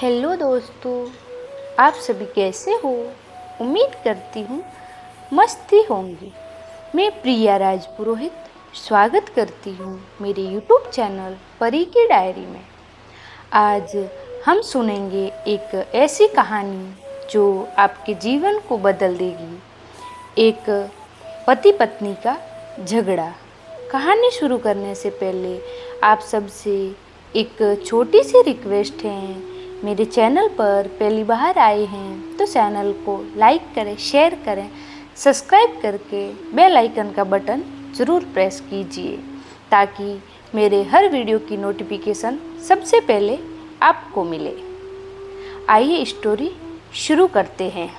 Hello दोस्तों, आप सभी कैसे हो। उम्मीद करती हूँ मस्त ही होंगे। मैं प्रिया राजपुरोहित स्वागत करती हूँ मेरे यूट्यूब चैनल परी की डायरी में। आज हम सुनेंगे एक ऐसी कहानी जो आपके जीवन को बदल देगी। एक पति पत्नी का झगड़ा। कहानी शुरू करने से पहले आप सबसे एक छोटी सी रिक्वेस्ट है। मेरे चैनल पर पहली बार आए हैं तो चैनल को लाइक करें, शेयर करें, सब्सक्राइब करके बेल आइकन का बटन ज़रूर प्रेस कीजिए ताकि मेरे हर वीडियो की नोटिफिकेशन सबसे पहले आपको मिले। आइए स्टोरी शुरू करते हैं।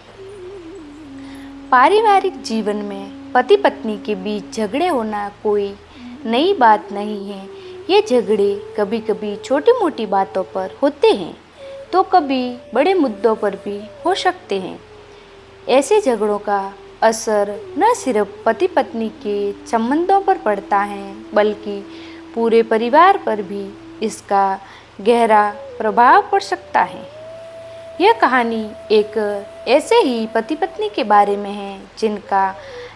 पारिवारिक जीवन में पति पत्नी के बीच झगड़े होना कोई नई बात नहीं है। ये झगड़े कभी कभी छोटी मोटी बातों पर होते हैं तो कभी बड़े मुद्दों पर भी हो सकते हैं। ऐसे झगड़ों का असर न सिर्फ पति पत्नी के संबंधों पर पड़ता है बल्कि पूरे परिवार पर भी इसका गहरा प्रभाव पड़ सकता है। यह कहानी एक ऐसे ही पति पत्नी के बारे में है जिनका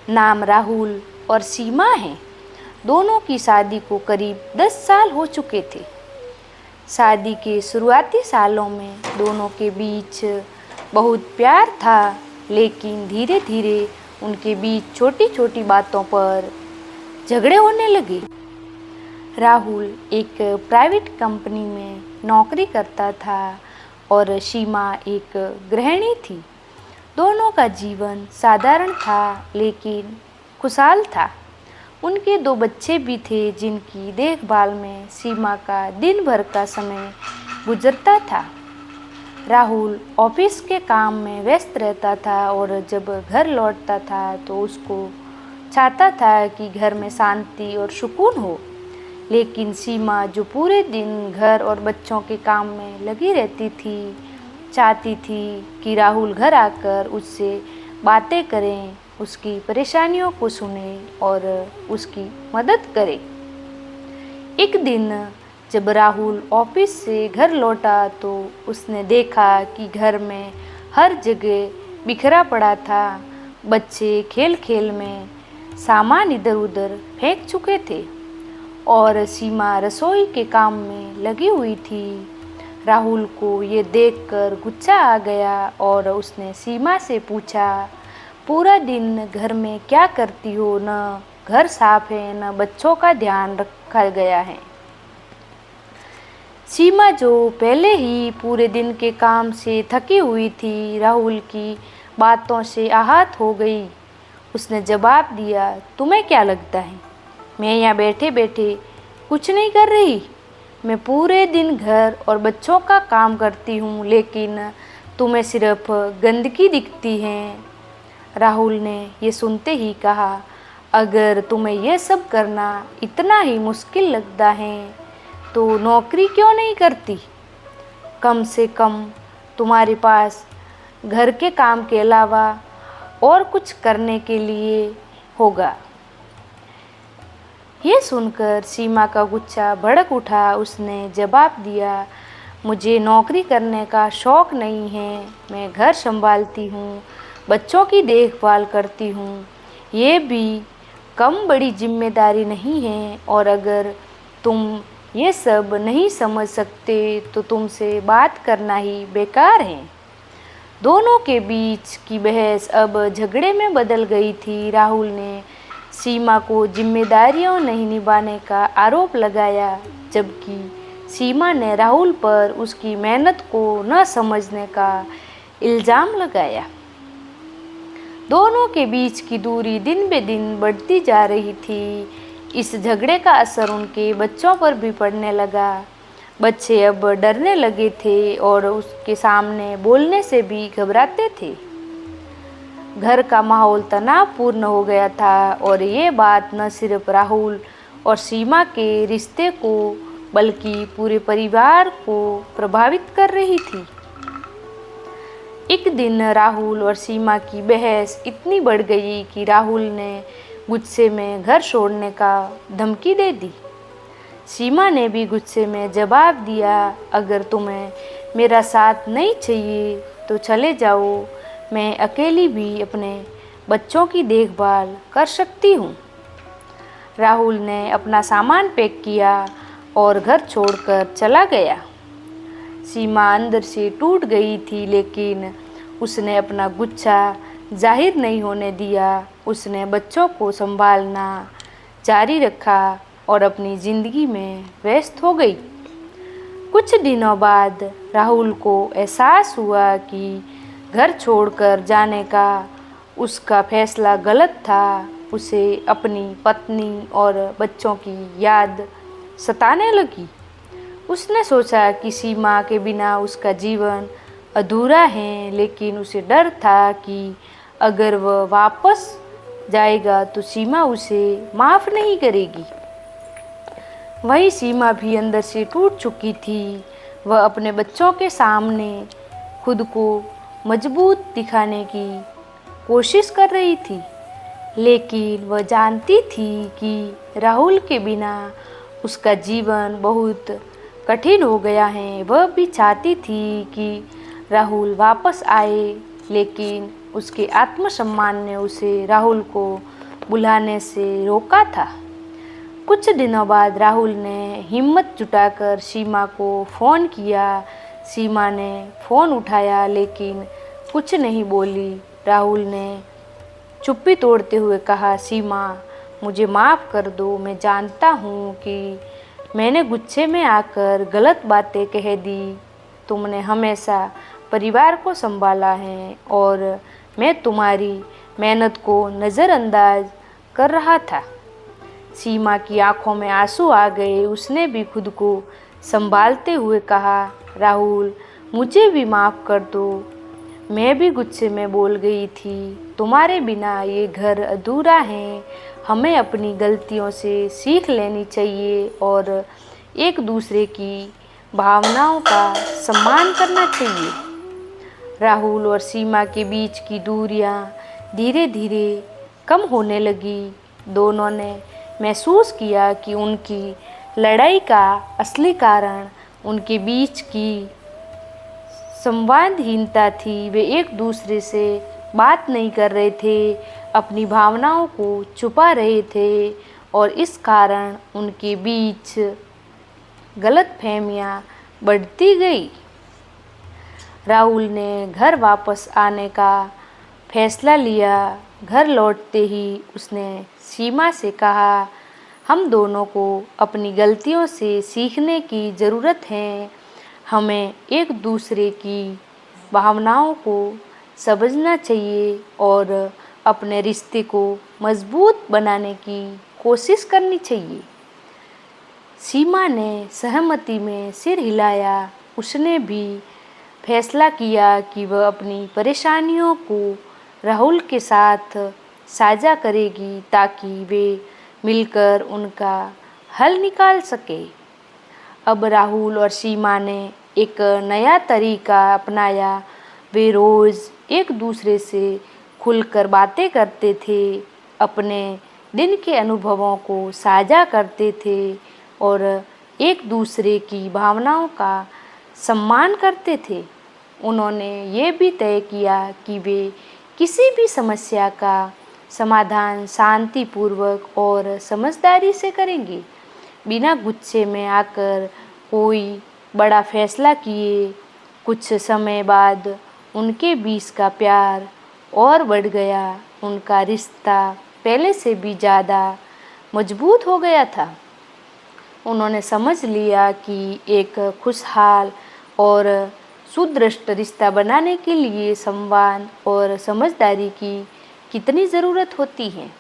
नाम राहुल और सीमा है। दोनों की शादी को करीब 10 साल हो चुके थे। शादी के शुरुआती सालों में दोनों के बीच बहुत प्यार था, लेकिन धीरे धीरे उनके बीच छोटी छोटी बातों पर झगड़े होने लगे। राहुल एक प्राइवेट कंपनी में नौकरी करता था और सीमा एक गृहिणी थी। दोनों का जीवन साधारण था लेकिन खुशहाल था। उनके 2 बच्चे भी थे जिनकी देखभाल में सीमा का दिन भर का समय गुजरता था। राहुल ऑफिस के काम में व्यस्त रहता था और जब घर लौटता था तो उसको चाहता था कि घर में शांति और सुकून हो। लेकिन सीमा जो पूरे दिन घर और बच्चों के काम में लगी रहती थी, चाहती थी कि राहुल घर आकर उससे बातें करें, उसकी परेशानियों को सुने और उसकी मदद करे। एक दिन जब राहुल ऑफिस से घर लौटा तो उसने देखा कि घर में हर जगह बिखरा पड़ा था। बच्चे खेल खेल में सामान इधर उधर फेंक चुके थे और सीमा रसोई के काम में लगी हुई थी। राहुल को ये देखकर गुस्सा आ गया और उसने सीमा से पूछा, पूरा दिन घर में क्या करती हो? न घर साफ है न बच्चों का ध्यान रखा गया है। सीमा जो पहले ही पूरे दिन के काम से थकी हुई थी, राहुल की बातों से आहत हो गई। उसने जवाब दिया, तुम्हें क्या लगता है मैं यहाँ बैठे बैठे कुछ नहीं कर रही? मैं पूरे दिन घर और बच्चों का काम करती हूँ, लेकिन तुम्हें सिर्फ गंदगी दिखती है। राहुल ने ये सुनते ही कहा, अगर तुम्हें यह सब करना इतना ही मुश्किल लगता है तो नौकरी क्यों नहीं करती? कम से कम तुम्हारे पास घर के काम के अलावा और कुछ करने के लिए होगा। ये सुनकर सीमा का गुस्सा भड़क उठा। उसने जवाब दिया, मुझे नौकरी करने का शौक़ नहीं है। मैं घर संभालती हूँ, बच्चों की देखभाल करती हूँ। ये भी कम बड़ी जिम्मेदारी नहीं है और अगर तुम ये सब नहीं समझ सकते तो तुमसे बात करना ही बेकार है। दोनों के बीच की बहस अब झगड़े में बदल गई थी। राहुल ने सीमा को जिम्मेदारियों नहीं निभाने का आरोप लगाया, जबकि सीमा ने राहुल पर उसकी मेहनत को न समझने का इल्ज़ाम लगाया। दोनों के बीच की दूरी दिन ब दिन बढ़ती जा रही थी। इस झगड़े का असर उनके बच्चों पर भी पड़ने लगा। बच्चे अब डरने लगे थे और उसके सामने बोलने से भी घबराते थे। घर का माहौल तनावपूर्ण हो गया था और ये बात न सिर्फ राहुल और सीमा के रिश्ते को बल्कि पूरे परिवार को प्रभावित कर रही थी। एक दिन राहुल और सीमा की बहस इतनी बढ़ गई कि राहुल ने गुस्से में घर छोड़ने का धमकी दे दी। सीमा ने भी गुस्से में जवाब दिया, अगर तुम्हें मेरा साथ नहीं चाहिए तो चले जाओ, मैं अकेली भी अपने बच्चों की देखभाल कर सकती हूँ। राहुल ने अपना सामान पैक किया और घर छोड़कर चला गया। सीमा अंदर से टूट गई थी, लेकिन उसने अपना गुस्सा जाहिर नहीं होने दिया। उसने बच्चों को संभालना जारी रखा और अपनी ज़िंदगी में व्यस्त हो गई। कुछ दिनों बाद राहुल को एहसास हुआ कि घर छोड़कर जाने का उसका फैसला गलत था। उसे अपनी पत्नी और बच्चों की याद सताने लगी। उसने सोचा कि सीमा के बिना उसका जीवन अधूरा है, लेकिन उसे डर था कि अगर वह वापस जाएगा तो सीमा उसे माफ़ नहीं करेगी। वही सीमा भी अंदर से टूट चुकी थी। वह अपने बच्चों के सामने खुद को मजबूत दिखाने की कोशिश कर रही थी, लेकिन वह जानती थी कि राहुल के बिना उसका जीवन बहुत कठिन हो गया है। वह भी चाहती थी कि राहुल वापस आए, लेकिन उसके आत्मसम्मान ने उसे राहुल को बुलाने से रोका था। कुछ दिनों बाद राहुल ने हिम्मत जुटाकर सीमा को फ़ोन किया। सीमा ने फ़ोन उठाया, लेकिन कुछ नहीं बोली। राहुल ने चुप्पी तोड़ते हुए कहा, सीमा, मुझे माफ़ कर दो। मैं जानता हूँ कि मैंने गुस्से में आकर गलत बातें कह दी। तुमने हमेशा परिवार को संभाला है और मैं तुम्हारी मेहनत को नज़रअंदाज कर रहा था। सीमा की आंखों में आंसू आ गए। उसने भी खुद को संभालते हुए कहा, राहुल, मुझे भी माफ़ कर दो। मैं भी गुस्से में बोल गई थी। तुम्हारे बिना ये घर अधूरा है। हमें अपनी गलतियों से सीख लेनी चाहिए और एक दूसरे की भावनाओं का सम्मान करना चाहिए। राहुल और सीमा के बीच की दूरियां धीरे धीरे कम होने लगी। दोनों ने महसूस किया कि उनकी लड़ाई का असली कारण उनके बीच की संवादहीनता थी। वे एक दूसरे से बात नहीं कर रहे थे, अपनी भावनाओं को छुपा रहे थे और इस कारण उनके बीच गलतफहमियां बढ़ती गई। राहुल ने घर वापस आने का फैसला लिया। घर लौटते ही उसने सीमा से कहा, हम दोनों को अपनी गलतियों से सीखने की ज़रूरत है। हमें एक दूसरे की भावनाओं को समझना चाहिए और अपने रिश्ते को मजबूत बनाने की कोशिश करनी चाहिए। सीमा ने सहमति में सिर हिलाया। उसने भी फैसला किया कि वह अपनी परेशानियों को राहुल के साथ साझा करेगी, ताकि वे मिलकर उनका हल निकाल सके। अब राहुल और सीमा ने एक नया तरीका अपनाया। वे रोज़ एक दूसरे से खुलकर बातें करते थे, अपने दिन के अनुभवों को साझा करते थे और एक दूसरे की भावनाओं का सम्मान करते थे। उन्होंने ये भी तय किया कि वे किसी भी समस्या का समाधान शांतिपूर्वक और समझदारी से करेंगे, बिना गुस्से में आकर कोई बड़ा फैसला किए। कुछ समय बाद उनके बीच का प्यार और बढ़ गया। उनका रिश्ता पहले से भी ज़्यादा मजबूत हो गया था। उन्होंने समझ लिया कि एक खुशहाल और सुदृढ़ रिश्ता बनाने के लिए संवाद और समझदारी की कितनी ज़रूरत होती है।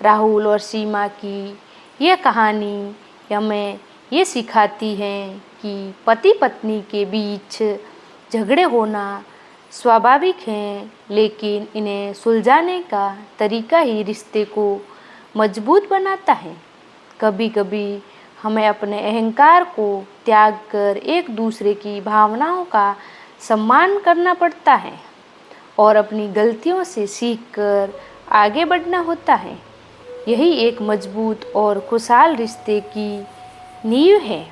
राहुल और सीमा की यह कहानी हमें ये सिखाती है कि पति पत्नी के बीच झगड़े होना स्वाभाविक हैं, लेकिन इन्हें सुलझाने का तरीका ही रिश्ते को मजबूत बनाता है। कभी कभी हमें अपने अहंकार को त्याग कर एक दूसरे की भावनाओं का सम्मान करना पड़ता है और अपनी गलतियों से सीखकर आगे बढ़ना होता है। यही एक मजबूत और खुशहाल रिश्ते की नींव है।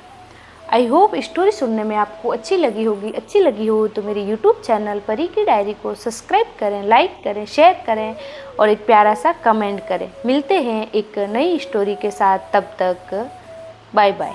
आई होप स्टोरी सुनने में आपको अच्छी लगी होगी। अच्छी लगी हो तो मेरे यूट्यूब चैनल परी की डायरी को सब्सक्राइब करें, लाइक करें, शेयर करें और एक प्यारा सा कमेंट करें। मिलते हैं एक नई स्टोरी के साथ, तब तक बाय बाय।